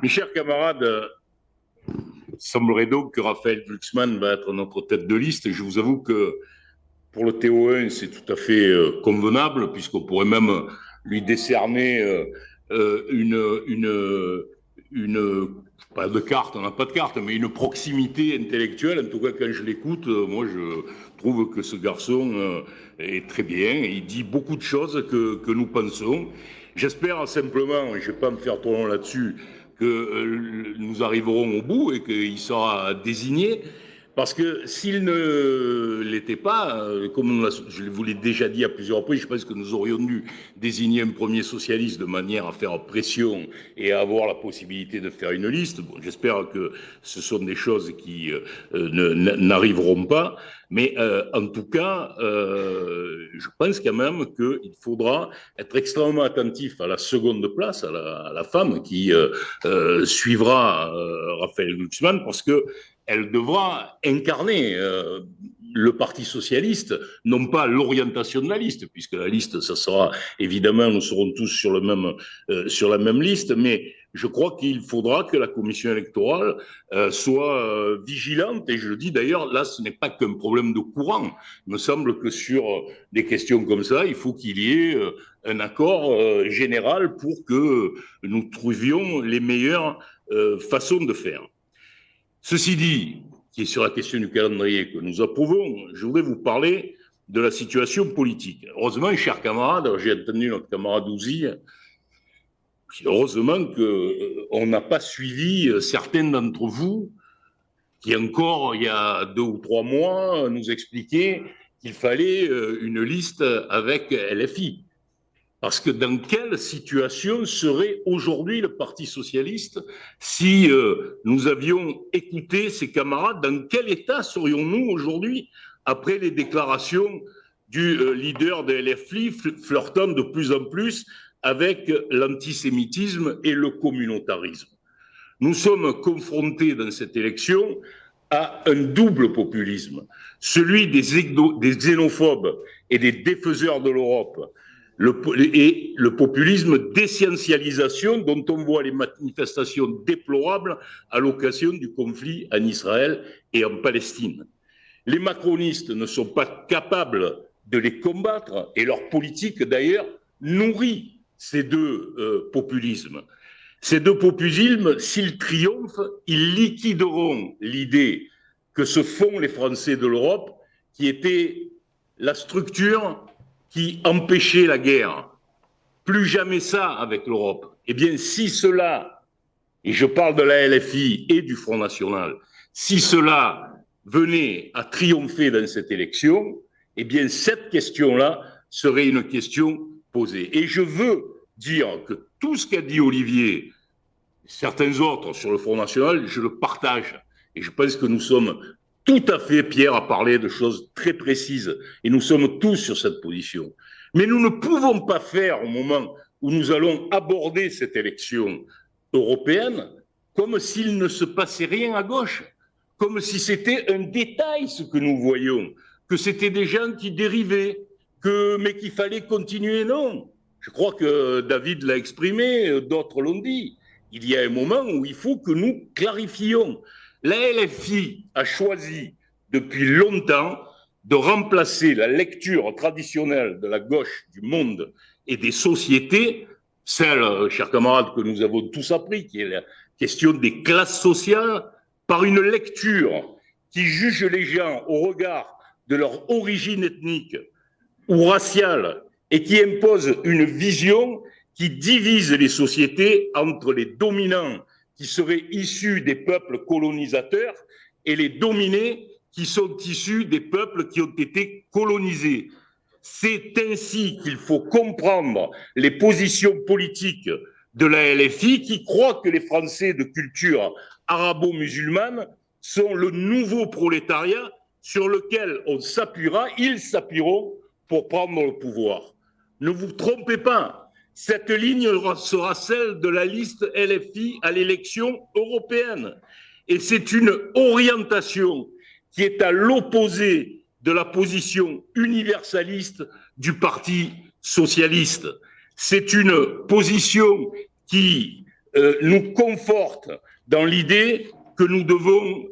Mes chers camarades, il semblerait donc que Raphaël Glucksmann va être notre tête de liste. Et je vous avoue que pour le TO1, c'est tout à fait convenable, puisqu'on pourrait même lui décerner une, pas de carte, on n'a pas de carte, mais une proximité intellectuelle. En tout cas, quand je l'écoute, moi, je trouve que ce garçon est très bien. Il dit beaucoup de choses que nous pensons. J'espère simplement, et je ne vais pas me faire trop long là-dessus, que nous arriverons au bout et qu'il sera désigné. Parce que s'il ne l'était pas, comme je vous l'ai déjà dit à plusieurs reprises, je pense que nous aurions dû désigner un premier socialiste de manière à faire pression et à avoir la possibilité de faire une liste. Bon, j'espère que ce sont des choses qui n'arriveront pas. Mais en tout cas, je pense quand même qu'il faudra être extrêmement attentif à la seconde place, à la femme qui suivra Raphaël Glucksmann, parce que elle devra incarner le Parti socialiste, non pas l'orientation de la liste, puisque la liste, ça sera évidemment, nous serons tous sur la même liste, mais je crois qu'il faudra que la commission électorale soit vigilante, et je le dis d'ailleurs, là, ce n'est pas qu'un problème de courant. Il me semble que sur des questions comme ça, il faut qu'il y ait un accord général pour que nous trouvions les meilleures façons de faire. Ceci dit, qui est sur la question du calendrier que nous approuvons, je voudrais vous parler de la situation politique. Heureusement, chers camarades, j'ai entendu notre camarade Ouzi, heureusement qu'on n'a pas suivi certains d'entre vous qui encore, il y a 2 ou 3 mois, nous expliquaient qu'il fallait une liste avec LFI. Parce que dans quelle situation serait aujourd'hui le Parti socialiste si nous avions écouté ses camarades? Dans quel état serions-nous aujourd'hui après les déclarations du leader de LFI flirtant de plus en plus avec l'antisémitisme et le communautarisme? Nous sommes confrontés dans cette élection à un double populisme, celui des xénophobes et des défaiseurs de l'Europe, et le populisme d'essentialisation dont on voit les manifestations déplorables à l'occasion du conflit en Israël et en Palestine. Les macronistes ne sont pas capables de les combattre et leur politique d'ailleurs nourrit ces deux populismes. Ces deux populismes, s'ils triomphent, ils liquideront l'idée que se font les Français de l'Europe, qui était la structure qui empêchait la guerre. Plus jamais ça avec l'Europe. Eh bien, si cela, et je parle de la LFI et du Front National, si cela venait à triompher dans cette élection, eh bien, cette question-là serait une question posée. Et je veux dire que tout ce qu'a dit Olivier, certains autres sur le Front National, je le partage. Et je pense que nous sommes tout à fait, Pierre, à parler de choses très précises. Et nous sommes tous sur cette position. Mais nous ne pouvons pas faire, au moment où nous allons aborder cette élection européenne, comme s'il ne se passait rien à gauche, comme si c'était un détail ce que nous voyons, que c'était des gens qui dérivaient, mais qu'il fallait continuer. Non. Je crois que David l'a exprimé, d'autres l'ont dit. Il y a un moment où il faut que nous clarifions. La LFI a choisi depuis longtemps de remplacer la lecture traditionnelle de la gauche du monde et des sociétés, celle, chers camarades, que nous avons tous appris, qui est la question des classes sociales, par une lecture qui juge les gens au regard de leur origine ethnique ou raciale et qui impose une vision qui divise les sociétés entre les dominants qui seraient issus des peuples colonisateurs et les dominés qui sont issus des peuples qui ont été colonisés. C'est ainsi qu'il faut comprendre les positions politiques de la LFI qui croit que les Français de culture arabo-musulmane sont le nouveau prolétariat sur lequel on s'appuiera, ils s'appuieront pour prendre le pouvoir. Ne vous trompez pas, cette ligne sera celle de la liste LFI à l'élection européenne. Et c'est une orientation qui est à l'opposé de la position universaliste du Parti socialiste. C'est une position qui nous conforte dans l'idée que nous devons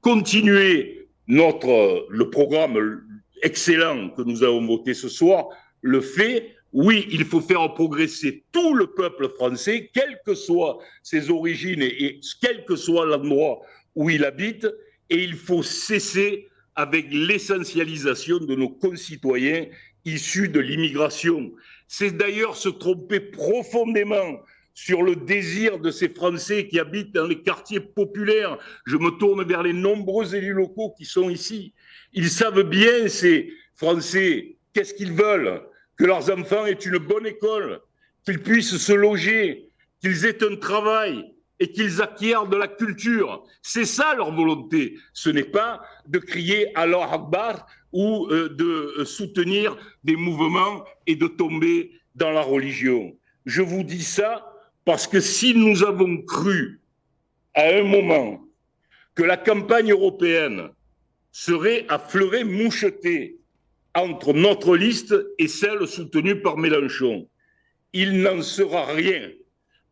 continuer le programme excellent que nous avons voté ce soir, le fait, oui, il faut faire progresser tout le peuple français, quelles que soient ses origines et quel que soit l'endroit où il habite, et il faut cesser avec l'essentialisation de nos concitoyens issus de l'immigration. C'est d'ailleurs se tromper profondément sur le désir de ces Français qui habitent dans les quartiers populaires. Je me tourne vers les nombreux élus locaux qui sont ici. Ils savent bien, ces Français, qu'est-ce qu'ils veulent? Que leurs enfants aient une bonne école, qu'ils puissent se loger, qu'ils aient un travail et qu'ils acquièrent de la culture. C'est ça leur volonté. Ce n'est pas de crier Allah Akbar ou de soutenir des mouvements et de tomber dans la religion. Je vous dis ça parce que si nous avons cru à un moment que la campagne européenne serait à fleuret moucheté entre notre liste et celle soutenue par Mélenchon, il n'en sera rien,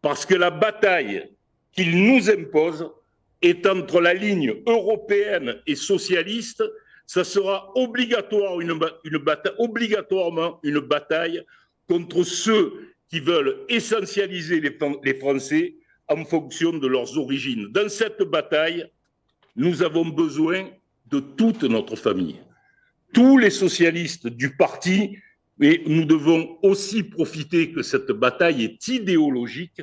parce que la bataille qu'il nous impose est entre la ligne européenne et socialiste. Ça sera obligatoirement une bataille contre ceux qui veulent essentialiser les Français en fonction de leurs origines. Dans cette bataille, nous avons besoin de toute notre famille, tous les socialistes du parti, mais nous devons aussi profiter que cette bataille est idéologique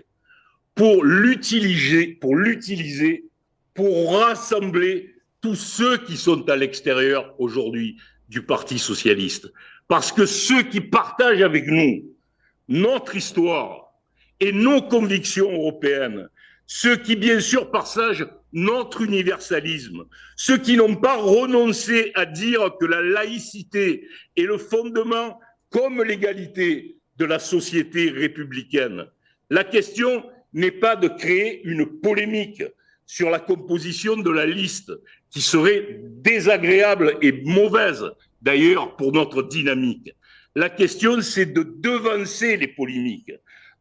pour l'utiliser, pour rassembler tous ceux qui sont à l'extérieur aujourd'hui du Parti socialiste. Parce que ceux qui partagent avec nous notre histoire et nos convictions européennes, ceux qui, bien sûr, partagent notre universalisme, ceux qui n'ont pas renoncé à dire que la laïcité est le fondement, comme l'égalité, de la société républicaine. La question n'est pas de créer une polémique sur la composition de la liste, qui serait désagréable et mauvaise, d'ailleurs, pour notre dynamique. La question, c'est de devancer les polémiques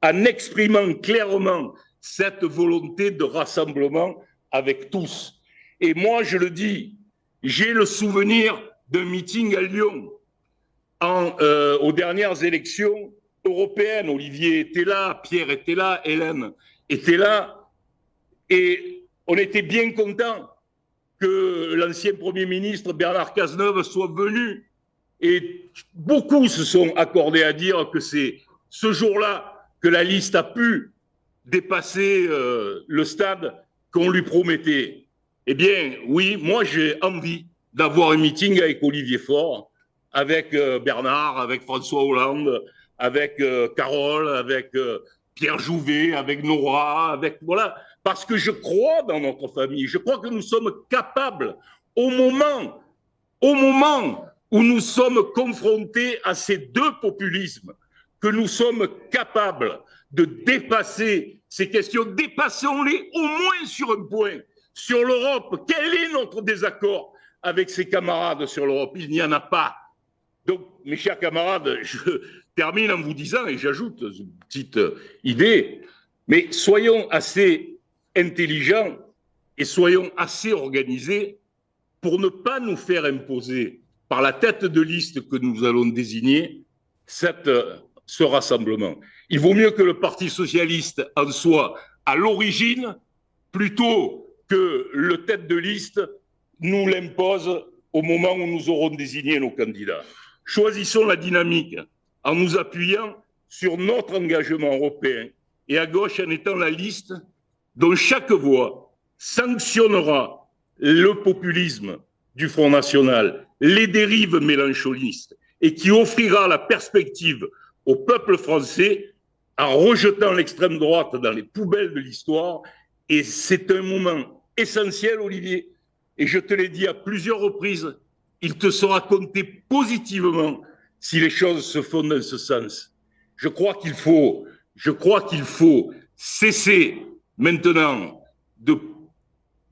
en exprimant clairement cette volonté de rassemblement avec tous. Et moi, je le dis, j'ai le souvenir d'un meeting à Lyon aux dernières élections européennes. Olivier était là, Pierre était là, Hélène était là, et on était bien contents que l'ancien Premier ministre Bernard Cazeneuve soit venu. Et beaucoup se sont accordés à dire que c'est ce jour-là que la liste a pu dépasser le stade qu'on lui promettait. Eh bien, oui, moi j'ai envie d'avoir un meeting avec Olivier Faure, avec Bernard, avec François Hollande, avec Carole, avec Pierre Jouvet, avec Nora, voilà, parce que je crois dans notre famille. Je crois que nous sommes capables, au moment où nous sommes confrontés à ces deux populismes, que nous sommes capables de dépasser ces questions. Dépassons-les au moins sur un point, sur l'Europe. Quel est notre désaccord avec ses camarades sur l'Europe? Il n'y en a pas. Donc, mes chers camarades, je termine en vous disant, et j'ajoute une petite idée, mais soyons assez intelligents et soyons assez organisés pour ne pas nous faire imposer par la tête de liste que nous allons désigner ce rassemblement. Il vaut mieux que le Parti socialiste en soit à l'origine plutôt que le tête de liste nous l'impose au moment où nous aurons désigné nos candidats. Choisissons la dynamique en nous appuyant sur notre engagement européen et à gauche en étant la liste dont chaque voix sanctionnera le populisme du Front National, les dérives mélenchonistes, et qui offrira la perspective au peuple français en rejetant l'extrême droite dans les poubelles de l'histoire. Et c'est un moment essentiel, Olivier, et je te l'ai dit à plusieurs reprises, il te sera compté positivement si les choses se font dans ce sens. Je crois qu'il faut cesser maintenant de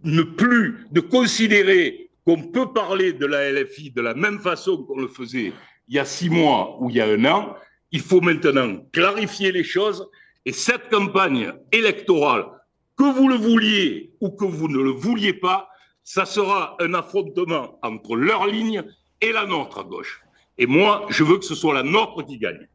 ne plus de considérer qu'on peut parler de la LFI de la même façon qu'on le faisait il y a 6 mois ou il y a 1 an. Il faut maintenant clarifier les choses Et cette campagne électorale, que vous le vouliez ou que vous ne le vouliez pas, ça sera un affrontement entre leur ligne et la nôtre à gauche. Et moi, je veux que ce soit la nôtre qui gagne.